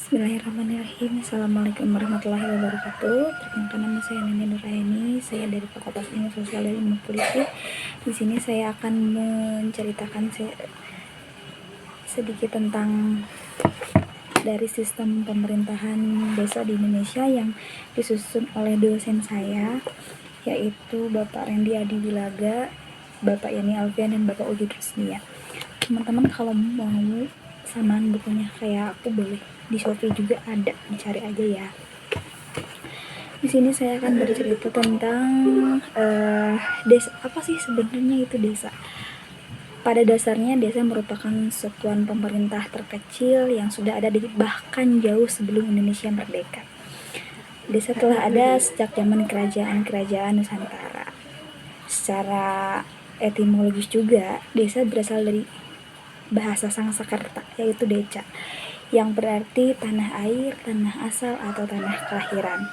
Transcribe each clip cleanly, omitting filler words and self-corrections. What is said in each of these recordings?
Bismillahirrahmanirrahim. Assalamualaikum warahmatullahi wabarakatuh. Perkenalkan, nama saya Nini Nuraini. Saya dari Fakultas Ilmu Sosial dan Ilmu Politik. Di sini saya akan menceritakan sedikit tentang dari sistem pemerintahan desa di Indonesia yang disusun oleh dosen saya, yaitu Bapak Randy Adiwilaga, Bapak Yani Alfian, dan Bapak Ujud Rusdia. Teman-teman kalau mau samaan bukunya kayak aku, boleh di Shopee juga ada, dicari aja ya. Di sini saya akan bercerita tentang desa. Apa sih sebenarnya itu desa? Pada dasarnya desa merupakan satuan pemerintah terkecil yang sudah ada bahkan jauh sebelum Indonesia merdeka. Desa telah ada sejak zaman kerajaan-kerajaan Nusantara. Secara etimologis juga, desa berasal dari bahasa Sanskerta, yaitu deca, yang berarti tanah air, tanah asal, atau tanah kelahiran.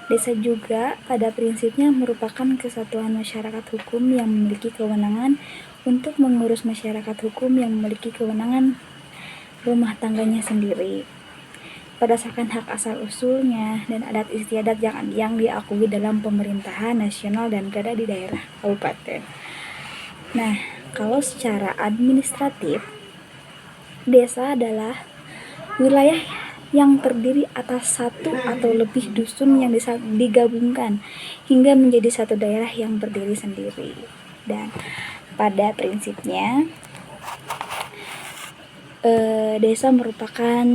Desa juga pada prinsipnya merupakan kesatuan masyarakat hukum yang memiliki kewenangan untuk mengurus masyarakat hukum yang memiliki kewenangan rumah tangganya sendiri berdasarkan hak asal-usulnya dan adat istiadat yang diakui dalam pemerintahan nasional dan berada di daerah kabupaten. Nah, kalau secara administratif, desa adalah wilayah yang terdiri atas satu atau lebih dusun yang bisa digabungkan hingga menjadi satu daerah yang berdiri sendiri. Dan pada prinsipnya, desa merupakan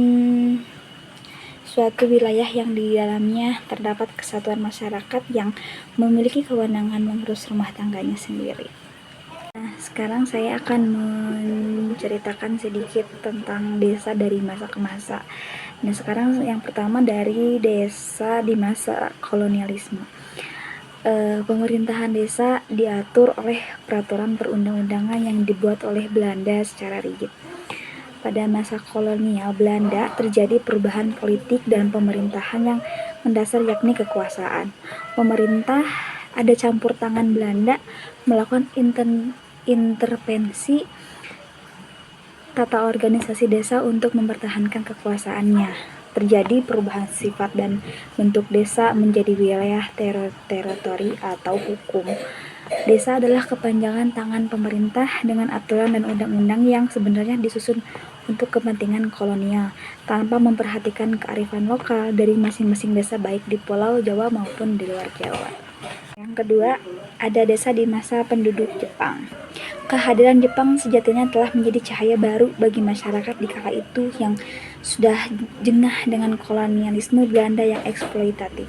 suatu wilayah yang di dalamnya terdapat kesatuan masyarakat yang memiliki kewenangan mengurus rumah tangganya sendiri. Nah, sekarang saya akan menceritakan sedikit tentang desa dari masa ke masa. Nah, sekarang yang pertama dari desa di masa kolonialisme. Pemerintahan desa diatur oleh peraturan perundang-undangan yang dibuat oleh Belanda secara rigid. Pada masa kolonial Belanda terjadi perubahan politik dan pemerintahan yang mendasar, yakni kekuasaan. Pemerintah ada campur tangan Belanda melakukan intervensi tata organisasi desa untuk mempertahankan kekuasaannya. Terjadi perubahan sifat dan bentuk desa menjadi wilayah teritori atau hukum. Desa adalah kepanjangan tangan pemerintah dengan aturan dan undang-undang yang sebenarnya disusun untuk kepentingan kolonial, tanpa memperhatikan kearifan lokal dari masing-masing desa baik di Pulau Jawa maupun di luar Jawa. Yang kedua, ada desa di masa penduduk Jepang. Kehadiran Jepang sejatinya telah menjadi cahaya baru bagi masyarakat di kala itu yang sudah jengah dengan kolonialisme Belanda yang eksploitatif.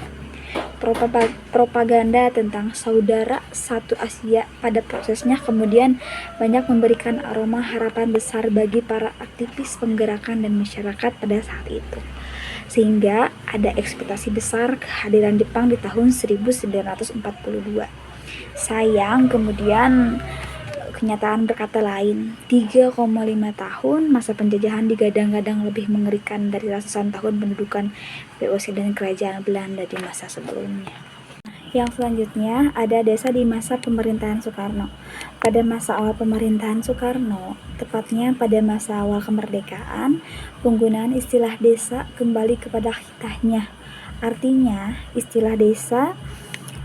Propaganda tentang saudara satu Asia pada prosesnya kemudian banyak memberikan aroma harapan besar bagi para aktivis penggerakan dan masyarakat pada saat itu, sehingga ada ekspektasi besar kehadiran Jepang di tahun 1942. Sayang kemudian kenyataan berkata lain. 3,5 tahun masa penjajahan digadang-gadang lebih mengerikan dari ratusan tahun pendudukan VOC dan kerajaan Belanda di masa sebelumnya. Yang selanjutnya ada desa di masa pemerintahan Soekarno. Pada masa awal pemerintahan Soekarno, tepatnya pada masa awal kemerdekaan, penggunaan istilah desa kembali kepada hikahnya. Artinya, istilah desa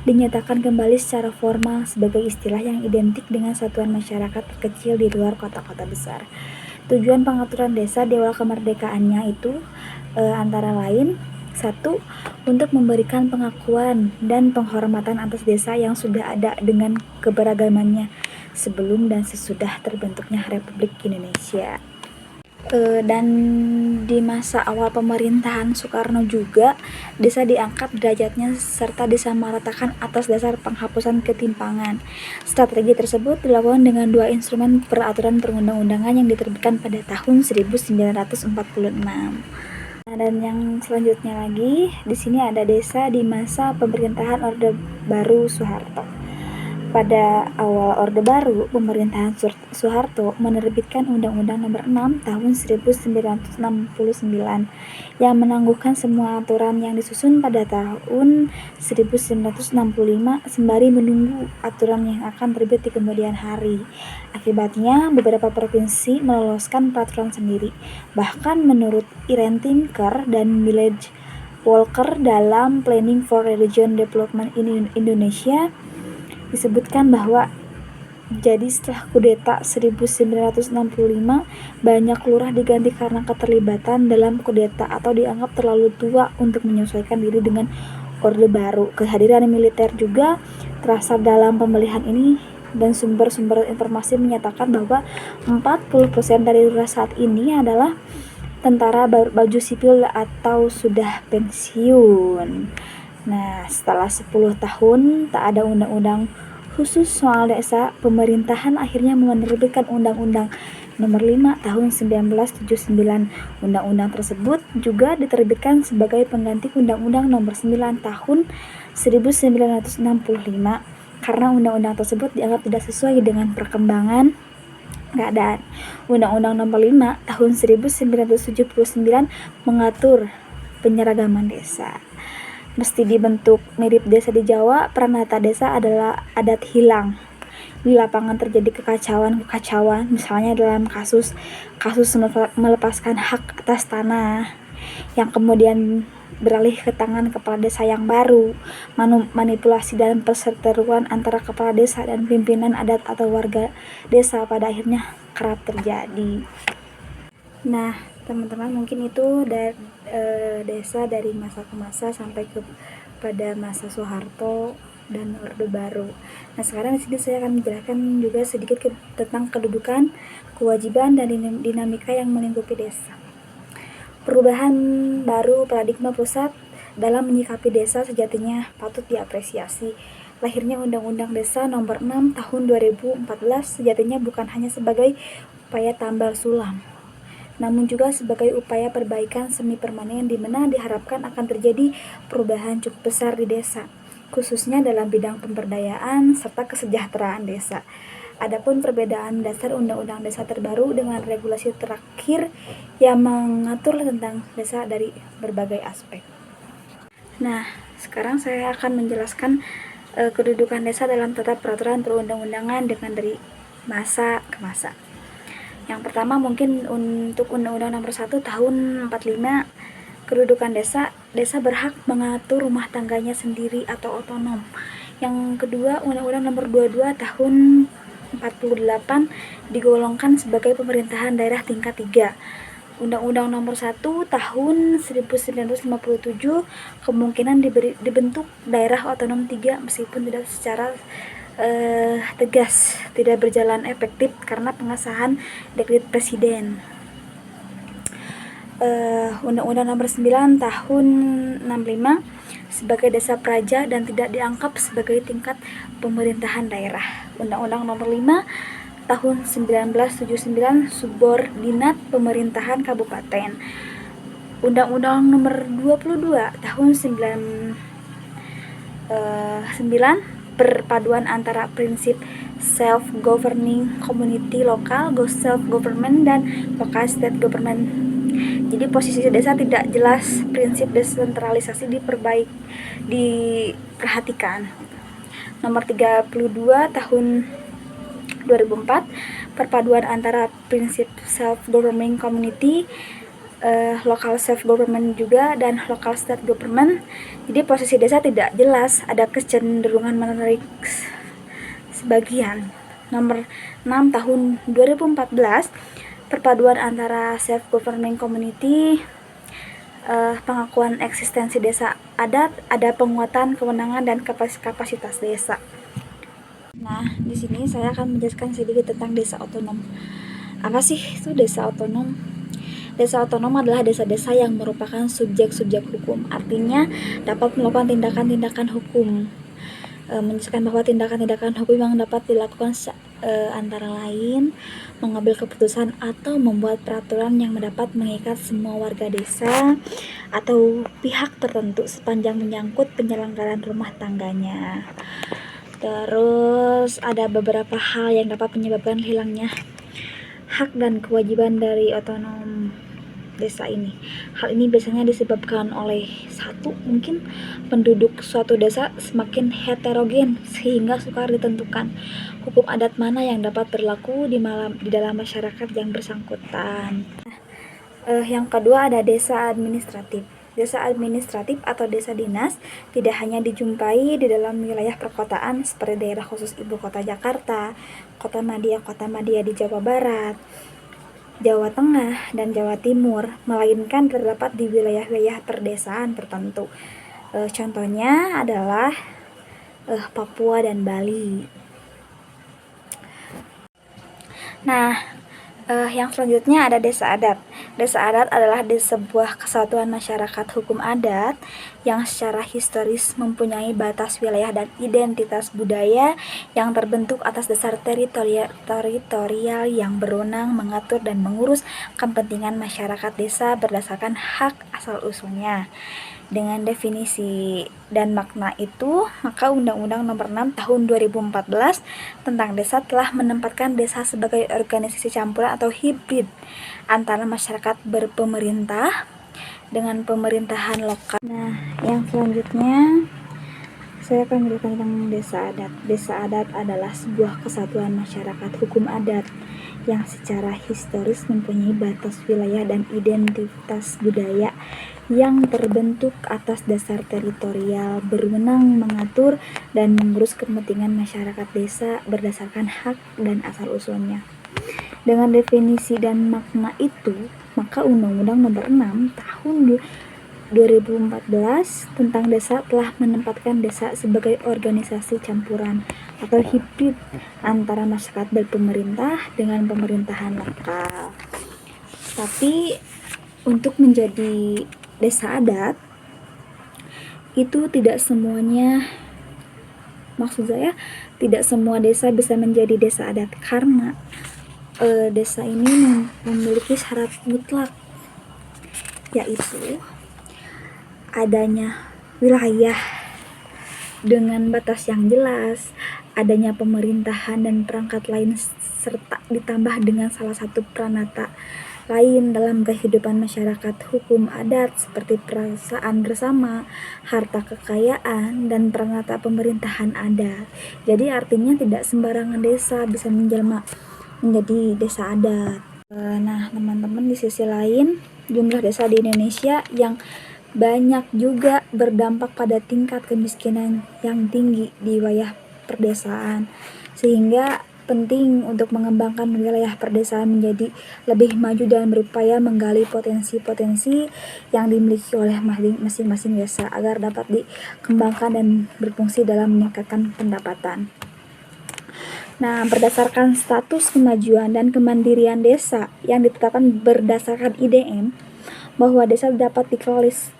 dinyatakan kembali secara formal sebagai istilah yang identik dengan satuan masyarakat kecil di luar kota-kota besar. Tujuan pengaturan desa di awal kemerdekaannya itu antara lain: 1. Untuk memberikan pengakuan dan penghormatan atas desa yang sudah ada dengan keberagamannya sebelum dan sesudah terbentuknya Republik Indonesia. Dan di masa awal pemerintahan Soekarno juga, desa diangkat derajatnya serta disamaratakan atas dasar penghapusan ketimpangan. Strategi tersebut dilakukan dengan 2 instrumen peraturan perundang-undangan yang diterbitkan pada tahun 1946. Nah, dan yang selanjutnya lagi, di sini ada desa di masa pemerintahan Orde Baru Soeharto. Pada awal Orde Baru, pemerintahan Soeharto menerbitkan Undang-Undang Nomor 6 Tahun 1969 yang menangguhkan semua aturan yang disusun pada tahun 1965 sembari menunggu aturan yang akan terbit di kemudian hari. Akibatnya, beberapa provinsi meloloskan peraturan sendiri. Bahkan menurut Irene Tinker dan Village Walker dalam Planning for Region Development in Indonesia, disebutkan bahwa jadi setelah kudeta 1965 banyak lurah diganti karena keterlibatan dalam kudeta atau dianggap terlalu tua untuk menyesuaikan diri dengan Orde Baru. Kehadiran militer juga terasa dalam pemilihan ini dan sumber-sumber informasi menyatakan bahwa 40% dari lurah saat ini adalah tentara baju sipil atau sudah pensiun. Nah, setelah 10 tahun tak ada undang-undang khusus soal desa, pemerintahan akhirnya menerbitkan Undang-Undang Nomor 5 Tahun 1979. Undang-undang tersebut juga diterbitkan sebagai pengganti Undang-Undang Nomor 9 Tahun 1965 karena undang-undang tersebut dianggap tidak sesuai dengan perkembangan keadaan. Undang-Undang Nomor 5 Tahun 1979 mengatur penyeragaman desa. Mesti dibentuk mirip desa di Jawa, pranata desa adalah adat hilang. Di lapangan terjadi kekacauan, misalnya dalam kasus melepaskan hak atas tanah yang kemudian beralih ke tangan kepala desa yang baru. Manipulasi dan perseteruan antara kepala desa dan pimpinan adat atau warga desa pada akhirnya kerap terjadi. Nah, teman-teman, mungkin itu desa dari masa ke masa sampai pada masa Soeharto dan Orde Baru. Nah, sekarang di sini saya akan menjelaskan juga sedikit tentang kedudukan, kewajiban, dan dinamika yang melingkupi desa. Perubahan baru paradigma pusat dalam menyikapi desa sejatinya patut diapresiasi. Lahirnya Undang-Undang Desa Nomor 6 Tahun 2014 sejatinya bukan hanya sebagai upaya tambal sulam, namun juga sebagai upaya perbaikan semi permanen di mana diharapkan akan terjadi perubahan cukup besar di desa, khususnya dalam bidang pemberdayaan serta kesejahteraan desa. Adapun perbedaan dasar Undang-Undang Desa terbaru dengan regulasi terakhir yang mengatur tentang desa dari berbagai aspek. Nah, sekarang saya akan menjelaskan kedudukan desa dalam tata peraturan perundang-undangan dengan dari masa ke masa. Yang pertama mungkin untuk Undang-Undang Nomor 1 Tahun 45, kedudukan desa berhak mengatur rumah tangganya sendiri atau otonom. Yang kedua, Undang-Undang Nomor 22 Tahun 48 digolongkan sebagai pemerintahan daerah tingkat 3. Undang-Undang Nomor 1 Tahun 1957 kemungkinan dibentuk daerah otonom 3 meskipun tidak secara tegas, tidak berjalan efektif karena pengesahan dekret presiden. Undang-Undang Nomor 9 Tahun 65 sebagai desa praja dan tidak dianggap sebagai tingkat pemerintahan daerah. Undang-Undang Nomor 5 Tahun 1979 subordinat pemerintahan kabupaten. Undang-Undang Nomor 22 Tahun 9 perpaduan antara prinsip self-governing community lokal, self-government, dan local state government. Jadi posisi desa tidak jelas, prinsip desentralisasi diperhatikan. Nomor 32 Tahun 2004 perpaduan antara prinsip self-governing community, local self-government juga, dan local state government. Jadi posisi desa tidak jelas, ada kecenderungan menarik sebagian. Nomor 6 Tahun 2014 perpaduan antara self-governing community, pengakuan eksistensi desa adat, ada penguatan kewenangan dan kapasitas desa. Nah, di sini saya akan menjelaskan sedikit tentang desa otonom. Apa sih itu desa otonom? Desa otonom adalah desa-desa yang merupakan subjek-subjek hukum, artinya dapat melakukan tindakan-tindakan hukum. Menjelaskan bahwa tindakan-tindakan hukum yang dapat dilakukan antara lain mengambil keputusan atau membuat peraturan yang dapat mengikat semua warga desa atau pihak tertentu sepanjang menyangkut penyelenggaraan rumah tangganya. Terus ada beberapa hal yang dapat menyebabkan hilangnya hak dan kewajiban dari otonom desa ini. Hal ini biasanya disebabkan oleh satu, mungkin penduduk suatu desa semakin heterogen sehingga sukar ditentukan hukum adat mana yang dapat berlaku di dalam masyarakat yang bersangkutan. Yang kedua ada desa administratif. Desa administratif atau desa dinas tidak hanya dijumpai di dalam wilayah perkotaan seperti daerah khusus ibu kota Jakarta, kota Madia di Jawa Barat, Jawa Tengah, dan Jawa Timur, melainkan terdapat di wilayah-wilayah perdesaan tertentu. Contohnya adalah Papua dan Bali. Nah, yang selanjutnya ada desa adat. Desa adat adalah sebuah kesatuan masyarakat hukum adat yang secara historis mempunyai batas wilayah dan identitas budaya yang terbentuk atas dasar teritorial yang berwenang mengatur dan mengurus kepentingan masyarakat desa berdasarkan hak asal-usulnya. Dengan definisi dan makna itu, maka Undang-Undang Nomor 6 Tahun 2014 tentang desa telah menempatkan desa sebagai organisasi campuran atau hibrid antara masyarakat berpemerintah dengan pemerintahan lokal. Nah, yang selanjutnya saya akan menjelaskan tentang desa adat. Desa adat adalah sebuah kesatuan masyarakat hukum adat yang secara historis mempunyai batas wilayah dan identitas budaya yang terbentuk atas dasar teritorial, berwenang mengatur dan mengurus kepentingan masyarakat desa berdasarkan hak dan asal-usulnya. Dengan definisi dan makna itu, maka Undang-Undang Nomor 6 Tahun 2014 tentang desa telah menempatkan desa sebagai organisasi campuran atau hibrid antara masyarakat berpemerintah dengan pemerintahan lokal. Tapi untuk menjadi desa adat itu tidak semuanya, maksud saya tidak semua desa bisa menjadi desa adat karena desa ini memiliki syarat mutlak, yaitu adanya wilayah dengan batas yang jelas, adanya pemerintahan dan perangkat lain, serta ditambah dengan salah satu pranata lain dalam kehidupan masyarakat hukum adat seperti perasaan bersama, harta kekayaan, dan pranata pemerintahan adat. Jadi artinya tidak sembarangan desa bisa menjelma menjadi desa adat. Nah, teman-teman, di sisi lain, jumlah desa di Indonesia yang banyak juga berdampak pada tingkat kemiskinan yang tinggi di wilayah perdesaan, sehingga penting untuk mengembangkan wilayah perdesaan menjadi lebih maju dan berupaya menggali potensi-potensi yang dimiliki oleh masing-masing desa agar dapat dikembangkan dan berfungsi dalam meningkatkan pendapatan. Nah, berdasarkan status kemajuan dan kemandirian desa yang ditetapkan berdasarkan IDM, bahwa desa dapat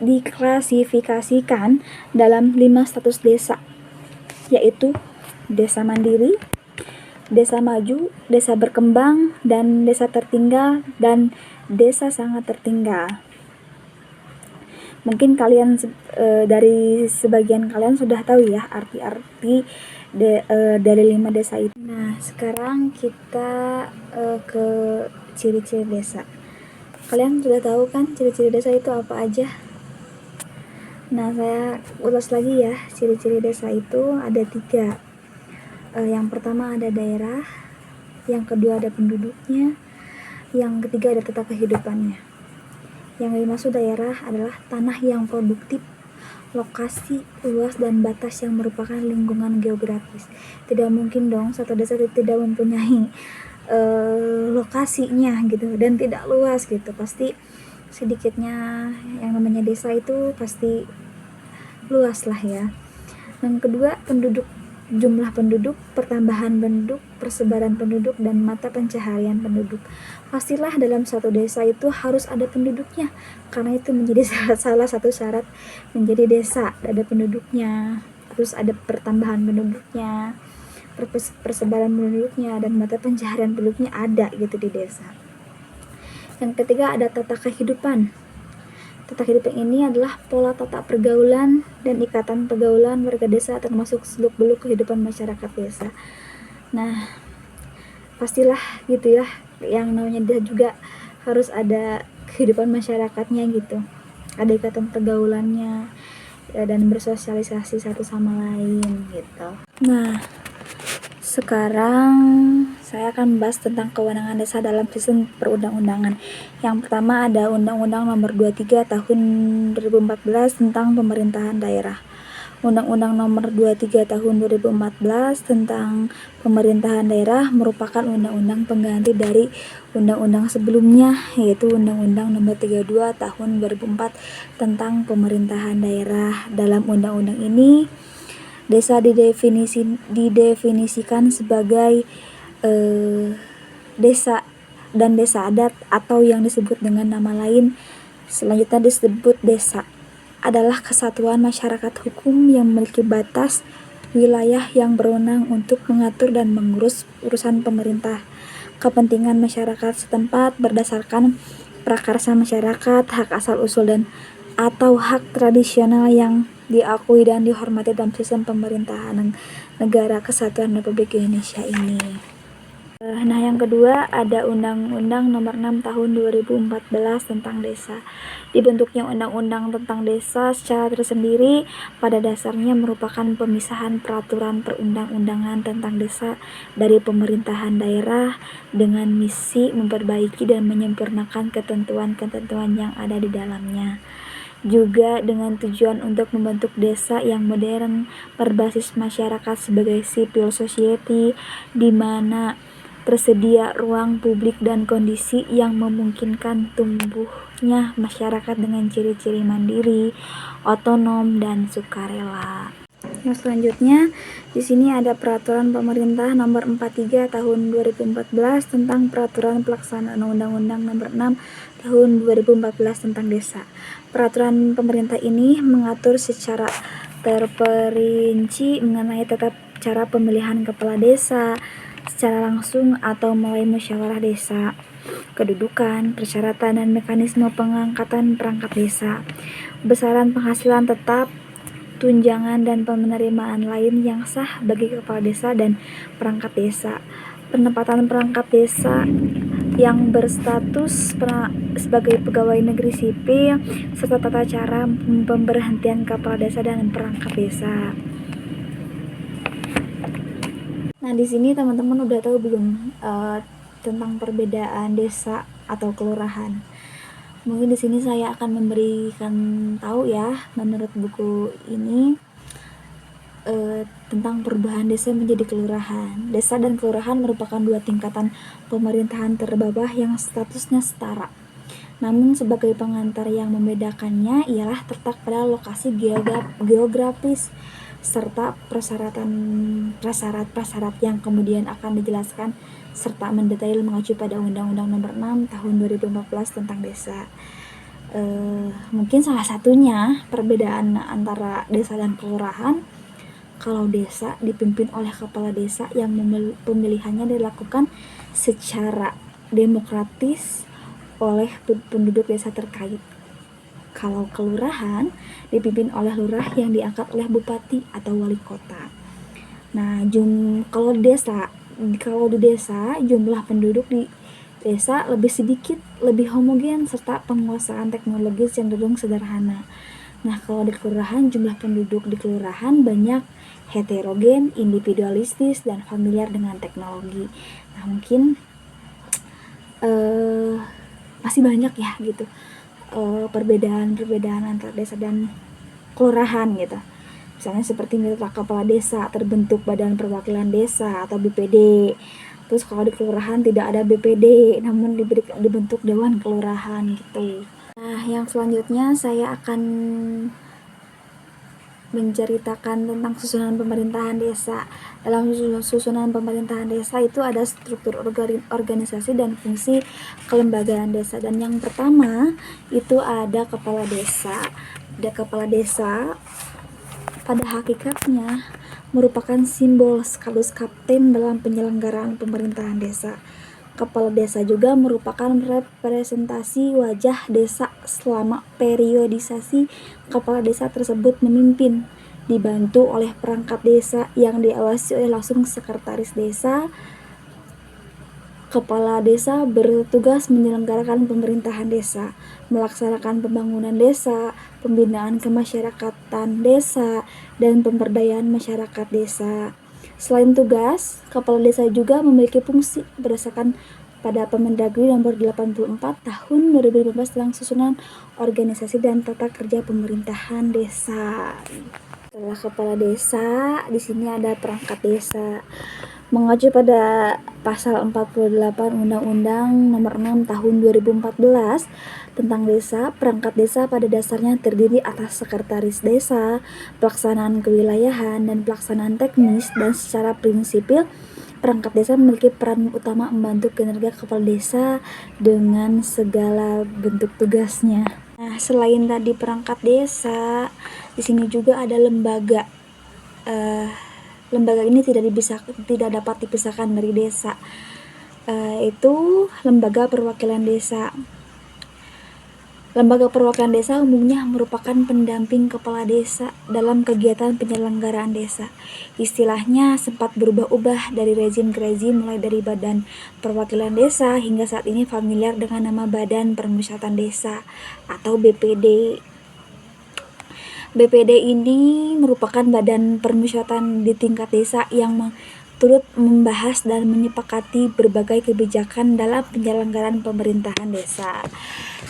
diklasifikasikan dalam 5 status desa, yaitu desa mandiri, desa maju, desa berkembang, dan desa tertinggal, dan desa sangat tertinggal. Mungkin kalian dari sebagian kalian sudah tahu ya arti-arti dari 5 desa itu. Nah, sekarang kita ke ciri-ciri desa. Kalian sudah tahu kan ciri-ciri desa itu apa aja? Nah, saya ulas lagi ya. Ciri-ciri desa itu ada 3. Yang pertama ada daerah, yang kedua ada penduduknya, yang ketiga ada tata kehidupannya. Yang dimaksud daerah adalah tanah yang produktif, lokasi, luas, dan batas yang merupakan lingkungan geografis. Tidak mungkin dong satu desa tidak mempunyai lokasinya gitu dan tidak luas gitu. Pasti sedikitnya yang namanya desa itu pasti luas lah ya. Yang kedua, penduduk. Jumlah penduduk, pertambahan penduduk, persebaran penduduk, dan mata pencaharian penduduk. Pastilah dalam suatu desa itu harus ada penduduknya, karena itu menjadi salah satu syarat menjadi desa, ada penduduknya, terus ada pertambahan penduduknya, persebaran penduduknya, dan mata pencaharian penduduknya ada gitu di desa. Yang ketiga ada tata kehidupan. Tata hidup yang ini adalah pola tata pergaulan dan ikatan pergaulan warga desa, termasuk seluk-beluk kehidupan masyarakat desa. Nah, pastilah gitu ya, yang namanya desa juga harus ada kehidupan masyarakatnya gitu, ada ikatan pergaulannya ya, dan bersosialisasi satu sama lain gitu. Nah, sekarang saya akan membahas tentang kewenangan desa dalam sistem perundang-undangan. Yang pertama ada Undang-Undang Nomor 23 Tahun 2014 tentang Pemerintahan Daerah. Undang-Undang Nomor 23 Tahun 2014 tentang Pemerintahan Daerah merupakan undang-undang pengganti dari undang-undang sebelumnya, yaitu Undang-Undang Nomor 32 Tahun 2004 tentang Pemerintahan Daerah. Dalam undang-undang ini, desa didefinisikan sebagai desa dan desa adat atau yang disebut dengan nama lain selanjutnya disebut desa adalah kesatuan masyarakat hukum yang memiliki batas wilayah yang berwenang untuk mengatur dan mengurus urusan pemerintah kepentingan masyarakat setempat berdasarkan prakarsa masyarakat, hak asal-usul dan atau hak tradisional yang diakui dan dihormati dalam sistem pemerintahan negara kesatuan Republik Indonesia ini. Nah, yang kedua ada Undang-Undang Nomor 6 Tahun 2014 tentang Desa. Dibentuknya Undang-Undang tentang Desa secara tersendiri pada dasarnya merupakan pemisahan peraturan perundang-undangan tentang desa dari pemerintahan daerah dengan misi memperbaiki dan menyempurnakan ketentuan-ketentuan yang ada di dalamnya. Juga dengan tujuan untuk membentuk desa yang modern berbasis masyarakat sebagai civil society di mana tersedia ruang publik dan kondisi yang memungkinkan tumbuhnya masyarakat dengan ciri-ciri mandiri, otonom dan sukarela. Yang selanjutnya di sini ada Peraturan Pemerintah Nomor 43 Tahun 2014 tentang Peraturan Pelaksanaan Undang-Undang Nomor 6 Tahun 2014 tentang Desa. Peraturan pemerintah ini mengatur secara terperinci mengenai tata cara pemilihan kepala desa secara langsung atau melalui musyawarah desa, kedudukan, persyaratan dan mekanisme pengangkatan perangkat desa, besaran penghasilan tetap, tunjangan dan penerimaan lain yang sah bagi kepala desa dan perangkat desa, penempatan perangkat desa yang berstatus sebagai pegawai negeri sipil, serta tata cara pemberhentian kepala desa dan perangkat desa. Nah, di sini teman-teman udah tahu belum tentang perbedaan desa atau kelurahan? Mungkin di sini saya akan memberikan tahu ya, menurut buku ini tentang perubahan desa menjadi kelurahan. Desa dan kelurahan merupakan dua tingkatan pemerintahan terbawah yang statusnya setara. Namun sebagai pengantar yang membedakannya ialah terletak pada lokasi geografis serta prasyarat yang kemudian akan dijelaskan serta mendetail mengacu pada Undang-Undang Nomor 6 Tahun 2014 tentang Desa. Mungkin salah satunya perbedaan antara desa dan kelurahan, kalau desa dipimpin oleh kepala desa yang pemilihannya dilakukan secara demokratis oleh penduduk desa terkait. Kalau kelurahan dipimpin oleh lurah yang diangkat oleh bupati atau wali kota. Nah, kalau di desa jumlah penduduk di desa lebih sedikit, lebih homogen serta penguasaan teknologis cenderung sederhana. Nah, kalau di kelurahan jumlah penduduk di kelurahan banyak heterogen, individualistis dan familiar dengan teknologi. Nah, mungkin masih banyak ya gitu perbedaan antara desa dan kelurahan gitu. Misalnya seperti mitra kepala desa terbentuk Badan Perwakilan Desa atau BPD. Terus kalau di kelurahan tidak ada BPD, namun dibentuk Dewan Kelurahan gitu. Nah, yang selanjutnya saya akan menceritakan tentang susunan pemerintahan desa. Dalam susunan pemerintahan desa itu ada struktur organisasi dan fungsi kelembagaan desa. Dan yang pertama itu ada kepala desa. Ada kepala desa pada hakikatnya merupakan simbol sekaligus kapten dalam penyelenggaraan pemerintahan desa. Kepala desa juga merupakan representasi wajah desa selama periodisasi kepala desa tersebut memimpin, dibantu oleh perangkat desa yang diawasi oleh langsung sekretaris desa. Kepala desa bertugas menyelenggarakan pemerintahan desa, melaksanakan pembangunan desa, pembinaan kemasyarakatan desa, dan pemberdayaan masyarakat desa. Selain tugas, kepala desa juga memiliki fungsi berdasarkan pada Permendagri nomor 84 tahun 2015 tentang susunan organisasi dan tata kerja pemerintahan desa. Setelah kepala desa, di sini ada perangkat desa. Mengacu pada pasal 48 Undang-Undang Nomor 6 Tahun 2014 tentang desa, perangkat desa pada dasarnya terdiri atas sekretaris desa, pelaksanaan kewilayahan, dan pelaksanaan teknis, dan secara prinsipil perangkat desa memiliki peran utama membantu kinerja kepala desa dengan segala bentuk tugasnya. Nah, selain tadi perangkat desa, di sini juga ada lembaga. Lembaga ini tidak dapat dipisahkan dari desa. Itu lembaga perwakilan desa. Lembaga perwakilan desa umumnya merupakan pendamping kepala desa dalam kegiatan penyelenggaraan desa. Istilahnya sempat berubah-ubah dari rezim ke rezim, mulai dari Badan Perwakilan Desa hingga saat ini familiar dengan nama Badan Permusyawaratan Desa atau BPD. BPD ini merupakan badan permusyawaratan di tingkat desa yang turut membahas dan menyepakati berbagai kebijakan dalam penyelenggaraan pemerintahan desa.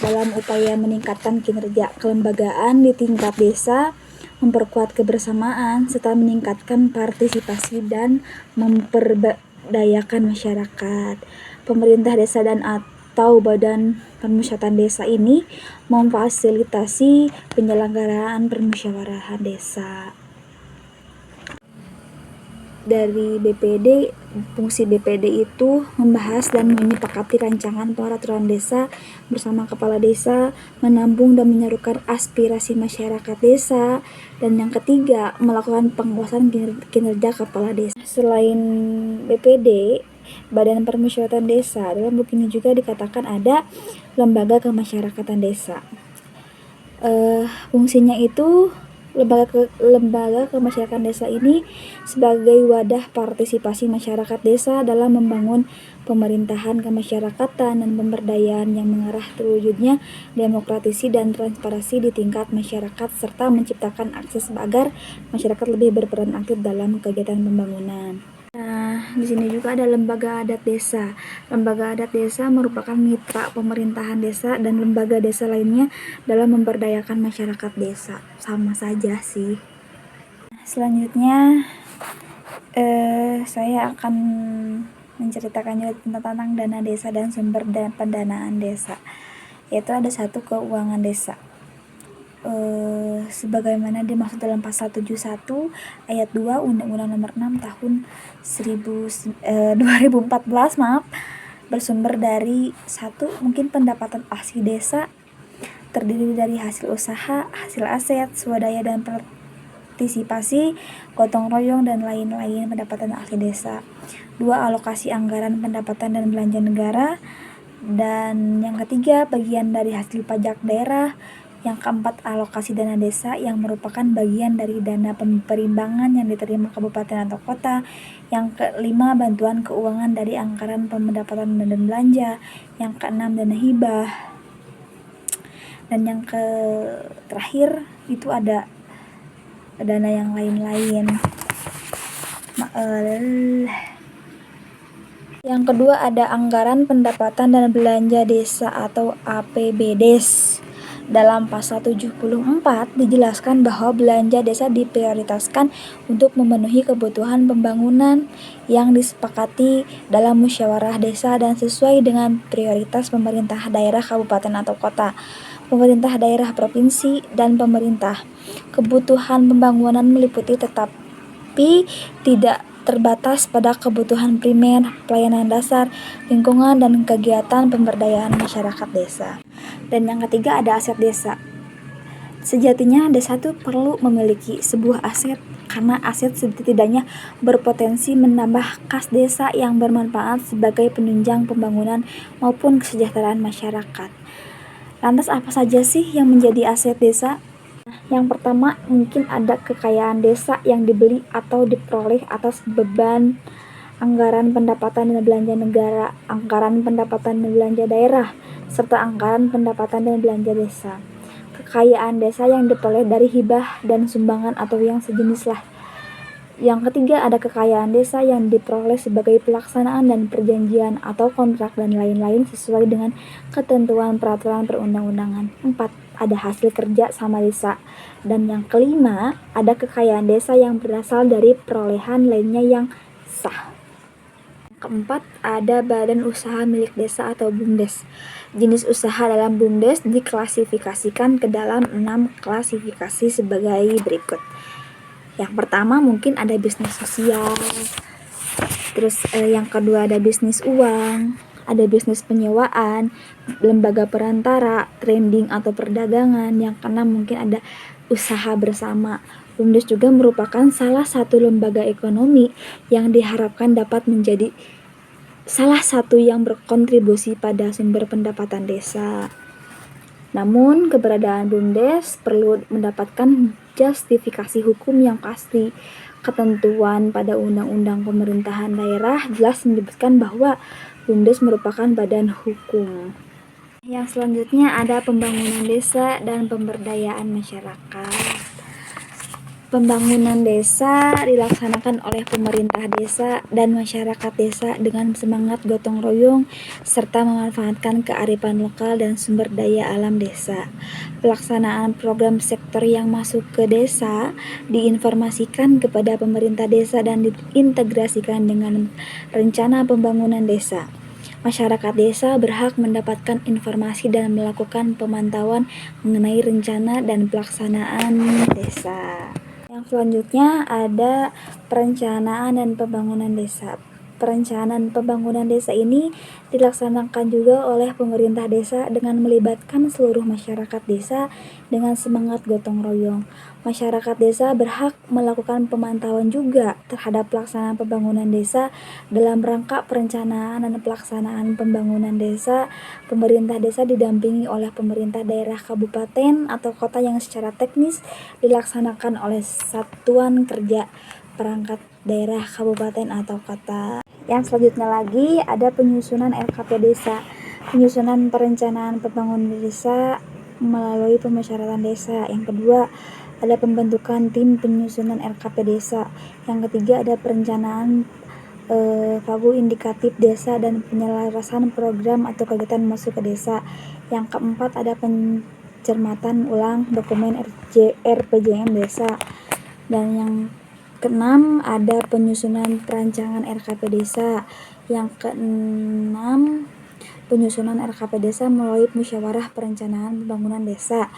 Dalam upaya meningkatkan kinerja kelembagaan di tingkat desa, memperkuat kebersamaan, serta meningkatkan partisipasi dan memperdayakan masyarakat. Pemerintah desa dan atau Badan Permusyawaratan Desa ini memfasilitasi penyelenggaraan permusyawarahan desa. Dari BPD, fungsi BPD itu membahas dan menyepakati rancangan peraturan desa bersama kepala desa, menampung dan menyarukan aspirasi masyarakat desa, dan yang ketiga, melakukan pengawasan kinerja kepala desa. Selain BPD, Badan Permusyawaratan Desa, dalam buku ini juga dikatakan ada lembaga kemasyarakatan desa. Fungsinya itu lembaga kemasyarakatan desa ini sebagai wadah partisipasi masyarakat desa dalam membangun pemerintahan kemasyarakatan dan pemberdayaan yang mengarah terwujudnya demokratisasi dan transparansi di tingkat masyarakat, serta menciptakan akses agar masyarakat lebih berperan aktif dalam kegiatan pembangunan. Nah, di sini juga ada lembaga adat desa. Lembaga adat desa merupakan mitra pemerintahan desa dan lembaga desa lainnya dalam memberdayakan masyarakat desa. Sama saja sih. Selanjutnya, saya akan menceritakan juga tentang dana desa dan sumber pendanaan desa. Yaitu ada satu, keuangan desa. Sebagaimana dimaksud dalam pasal 71 ayat 2 Undang-Undang Nomor 6 Tahun 2014 bersumber dari satu, mungkin pendapatan asli desa terdiri dari hasil usaha, hasil aset, swadaya dan partisipasi, gotong royong, dan lain-lain pendapatan asli desa. 2. Alokasi anggaran pendapatan dan belanja negara. Dan yang ketiga, bagian dari hasil pajak daerah. Yang keempat, alokasi dana desa yang merupakan bagian dari dana perimbangan yang diterima kabupaten atau kota. Yang kelima, bantuan keuangan dari anggaran pendapatan dan belanja. Yang keenam, dana hibah. Dan yang terakhir itu ada dana yang lain-lain. Yang kedua ada anggaran pendapatan dan belanja desa atau APBDes. Dalam pasal 74 dijelaskan bahwa belanja desa diprioritaskan untuk memenuhi kebutuhan pembangunan yang disepakati dalam musyawarah desa dan sesuai dengan prioritas pemerintah daerah kabupaten atau kota, pemerintah daerah provinsi, dan pemerintah. Kebutuhan pembangunan meliputi tetapi tidak terbatas pada kebutuhan primer, pelayanan dasar, lingkungan, dan kegiatan pemberdayaan masyarakat desa. Dan yang ketiga ada aset desa. Sejatinya desa itu perlu memiliki sebuah aset karena aset setidaknya berpotensi menambah kas desa yang bermanfaat sebagai penunjang pembangunan maupun kesejahteraan masyarakat. Lantas apa saja sih yang menjadi aset desa? Yang pertama, mungkin ada kekayaan desa yang dibeli atau diperoleh atas beban anggaran pendapatan dan belanja negara, anggaran pendapatan dan belanja daerah, serta anggaran pendapatan dan belanja desa. Kekayaan desa yang diperoleh dari hibah dan sumbangan atau yang sejenis lah. Yang ketiga, ada kekayaan desa yang diperoleh sebagai pelaksanaan dan perjanjian atau kontrak dan lain-lain sesuai dengan ketentuan peraturan perundang-undangan. 4. Ada hasil kerja sama desa. Dan yang kelima, ada kekayaan desa yang berasal dari perolehan lainnya yang sah. Keempat, ada badan usaha milik desa atau BUMDes. Jenis usaha dalam BUMDes diklasifikasikan ke dalam 6 klasifikasi sebagai berikut. Yang pertama mungkin ada bisnis sosial, terus yang kedua ada bisnis uang, ada bisnis penyewaan, lembaga perantara, trading atau perdagangan. Yang keenam mungkin ada usaha bersama. BUMDes juga merupakan salah satu lembaga ekonomi yang diharapkan dapat menjadi salah satu yang berkontribusi pada sumber pendapatan desa. Namun, keberadaan BUMDes perlu mendapatkan justifikasi hukum yang pasti. Ketentuan pada Undang-Undang Pemerintahan Daerah jelas menyebutkan bahwa BUMDes merupakan badan hukum. Yang selanjutnya ada pembangunan desa dan pemberdayaan masyarakat. Pembangunan desa dilaksanakan oleh pemerintah desa dan masyarakat desa dengan semangat gotong royong serta memanfaatkan kearifan lokal dan sumber daya alam desa. Pelaksanaan program sektor yang masuk ke desa diinformasikan kepada pemerintah desa dan diintegrasikan dengan rencana pembangunan desa. Masyarakat desa berhak mendapatkan informasi dan melakukan pemantauan mengenai rencana dan pelaksanaan desa. Yang selanjutnya ada perencanaan dan pembangunan desa. Perencanaan pembangunan desa ini dilaksanakan juga oleh pemerintah desa dengan melibatkan seluruh masyarakat desa dengan semangat gotong royong. Masyarakat desa berhak melakukan pemantauan juga terhadap pelaksanaan pembangunan desa. Dalam rangka perencanaan dan pelaksanaan pembangunan desa, pemerintah desa didampingi oleh pemerintah daerah kabupaten atau kota yang secara teknis dilaksanakan oleh satuan kerja perangkat daerah kabupaten atau kota. Yang selanjutnya lagi ada penyusunan RKP desa. Penyusunan perencanaan pembangunan desa melalui pemusyawaratan desa. Yang kedua ada pembentukan tim penyusunan RKP desa. Yang ketiga ada perencanaan pagu indikatif desa dan penyelarasan program atau kegiatan masuk ke desa. Yang keempat ada pencermatan ulang dokumen RPJM desa. Dan yang keenam ada penyusunan perancangan RKP desa. Yang keenam penyusunan RKP desa melalui musyawarah perencanaan pembangunan desa.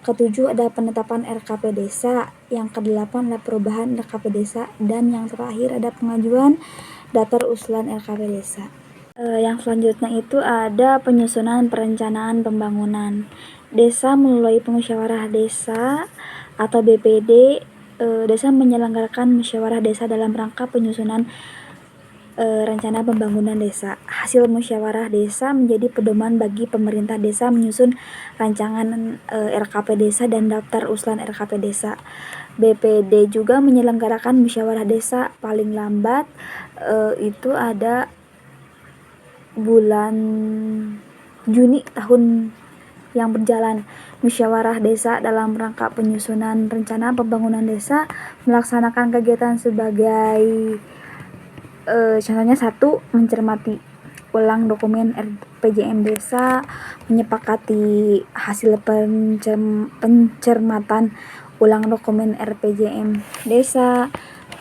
Ketujuh ada penetapan RKP desa. Yang kedelapan ada perubahan RKP desa. Dan yang terakhir ada pengajuan daftar usulan RKP desa. Yang selanjutnya itu ada penyusunan perencanaan pembangunan desa melalui musyawarah desa atau BPD. Desa menyelenggarakan musyawarah desa dalam rangka penyusunan rencana pembangunan desa. Hasil musyawarah desa menjadi pedoman bagi pemerintah desa menyusun rancangan RKP desa dan daftar usulan RKP desa. BPD juga menyelenggarakan musyawarah desa paling lambat itu ada bulan Juni tahun yang berjalan. Musyawarah desa dalam rangka penyusunan rencana pembangunan desa melaksanakan kegiatan sebagai contohnya 1. Mencermati ulang dokumen RPJM desa, menyepakati hasil pencermatan ulang dokumen RPJM desa,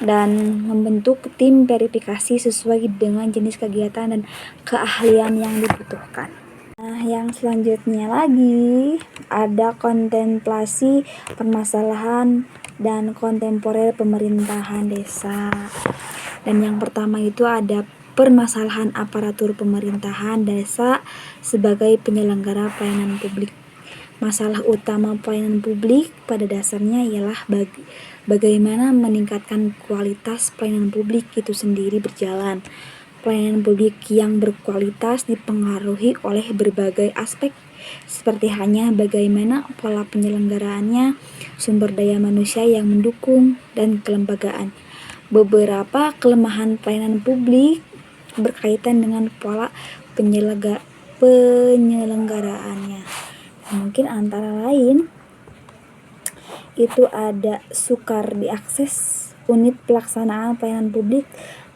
dan membentuk tim verifikasi sesuai dengan jenis kegiatan dan keahlian yang dibutuhkan. Nah, yang selanjutnya lagi ada kontemplasi permasalahan dan kontemporer pemerintahan desa. Dan yang pertama itu ada permasalahan aparatur pemerintahan desa sebagai penyelenggara pelayanan publik. Masalah utama pelayanan publik pada dasarnya ialah bagaimana meningkatkan kualitas pelayanan publik itu sendiri berjalan. Pelayanan publik yang berkualitas dipengaruhi oleh berbagai aspek, seperti hanya bagaimana pola penyelenggaraannya, sumber daya manusia yang mendukung, dan kelembagaan. Beberapa kelemahan pelayanan publik berkaitan dengan pola penyelenggaraannya. Mungkin antara lain itu ada sukar diakses. Unit pelaksanaan pelayanan publik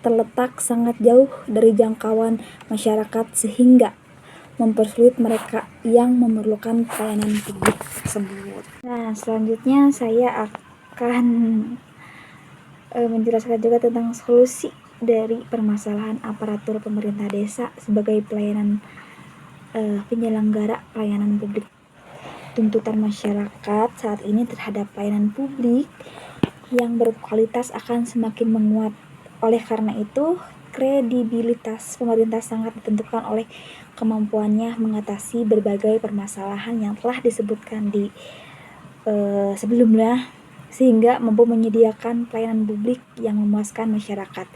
terletak sangat jauh dari jangkauan masyarakat sehingga mempersulit mereka yang memerlukan pelayanan publik tersebut. Nah, selanjutnya saya akan menjelaskan juga tentang solusi dari permasalahan aparatur pemerintah desa sebagai pelayanan penyelenggara pelayanan publik. Tuntutan masyarakat saat ini terhadap pelayanan publik yang berkualitas akan semakin menguat. Oleh karena itu, kredibilitas pemerintah sangat ditentukan oleh kemampuannya mengatasi berbagai permasalahan yang telah disebutkan di sebelumnya, sehingga mampu menyediakan pelayanan publik yang memuaskan masyarakat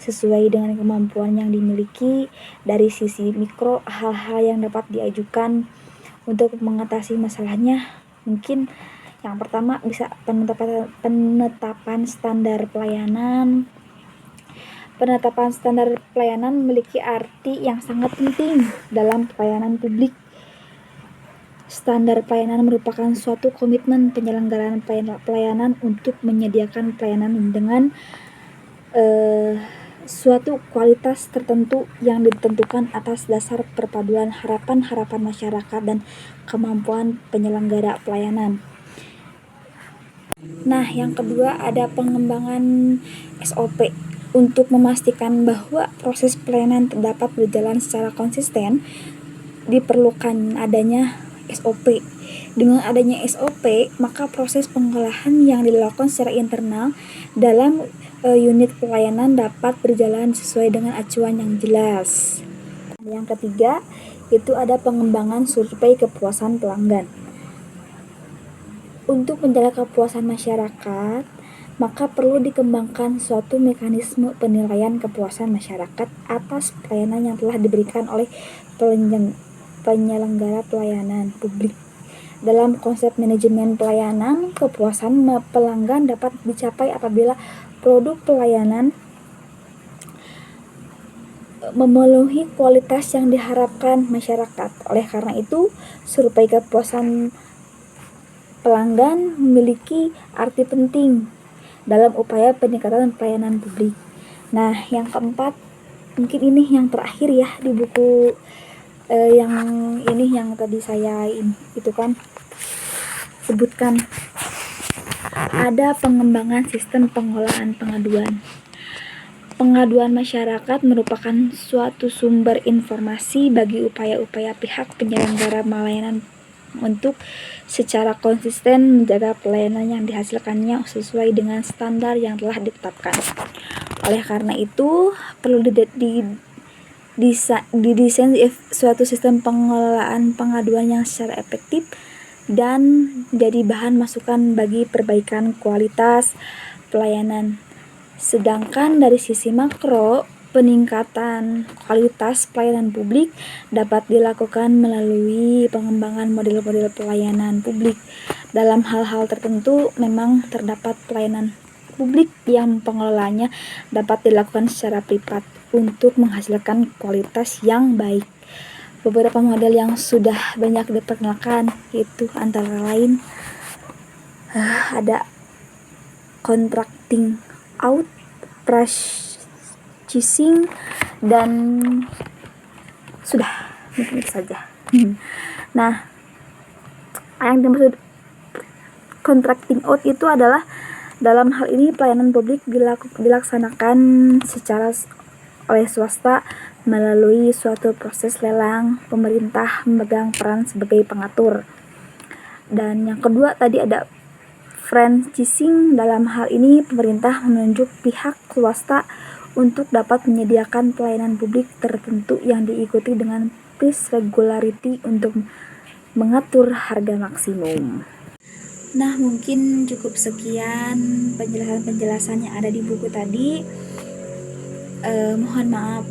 sesuai dengan kemampuan yang dimiliki. Dari sisi mikro, hal-hal yang dapat diajukan untuk mengatasi masalahnya mungkin yang pertama bisa penetapan standar pelayanan. Penetapan standar pelayanan memiliki arti yang sangat penting dalam pelayanan publik. Standar pelayanan merupakan suatu komitmen penyelenggaraan pelayanan untuk menyediakan pelayanan dengan suatu kualitas tertentu yang ditentukan atas dasar perpaduan harapan-harapan masyarakat dan kemampuan penyelenggara pelayanan. Nah, yang kedua ada pengembangan SOP. Untuk memastikan bahwa proses pelayanan dapat berjalan secara konsisten, diperlukan adanya SOP. Dengan adanya SOP, maka proses pengolahan yang dilakukan secara internal dalam unit pelayanan dapat berjalan sesuai dengan acuan yang jelas. Yang ketiga, itu ada pengembangan survei kepuasan pelanggan. Untuk menjaga kepuasan masyarakat, maka perlu dikembangkan suatu mekanisme penilaian kepuasan masyarakat atas pelayanan yang telah diberikan oleh penyelenggara pelayanan publik. Dalam konsep manajemen pelayanan, kepuasan pelanggan dapat dicapai apabila produk pelayanan memenuhi kualitas yang diharapkan masyarakat. Oleh karena itu, survei kepuasan pelanggan memiliki arti penting dalam upaya peningkatan pelayanan publik. Nah, yang keempat, mungkin ini yang terakhir ya di buku yang ini yang tadi saya sebutkan. Ada pengembangan sistem pengolahan pengaduan. Pengaduan masyarakat merupakan suatu sumber informasi bagi upaya-upaya pihak penyelenggara pelayanan untuk secara konsisten menjaga pelayanan yang dihasilkannya sesuai dengan standar yang telah ditetapkan. Oleh karena itu, perlu didesain suatu sistem pengelolaan pengaduan yang secara efektif dan jadi bahan masukan bagi perbaikan kualitas pelayanan. Sedangkan dari sisi makro, peningkatan kualitas pelayanan publik dapat dilakukan melalui pengembangan model-model pelayanan publik. Dalam hal-hal tertentu, memang terdapat pelayanan publik yang pengelolanya dapat dilakukan secara privat untuk menghasilkan kualitas yang baik. Beberapa model yang sudah banyak diperkenalkan yaitu antara lain ada contracting out, purchasing, dan sudah mungkin itu saja. Nah, yang dimaksud contracting out itu adalah dalam hal ini pelayanan publik dilaksanakan secara oleh swasta melalui suatu proses lelang. Pemerintah memegang peran sebagai pengatur. Dan yang kedua tadi ada franchising. Dalam hal ini pemerintah menunjuk pihak swasta untuk dapat menyediakan pelayanan publik tertentu yang diikuti dengan price regularity untuk mengatur harga maksimum. Nah, mungkin cukup sekian penjelasan-penjelasan yang ada di buku tadi. Mohon maaf,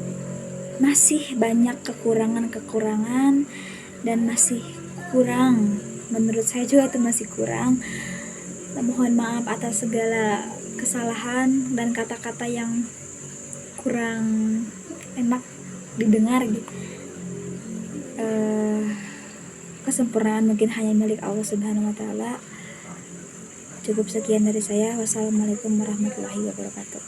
masih banyak kekurangan-kekurangan dan masih kurang. Menurut saya juga itu masih kurang. Mohon maaf atas segala kesalahan dan kata-kata yang kurang enak didengar gitu. Kesempurnaan mungkin hanya milik Allah Subhanahu wa Ta'ala. Cukup sekian dari saya. Wassalamualaikum warahmatullahi wabarakatuh.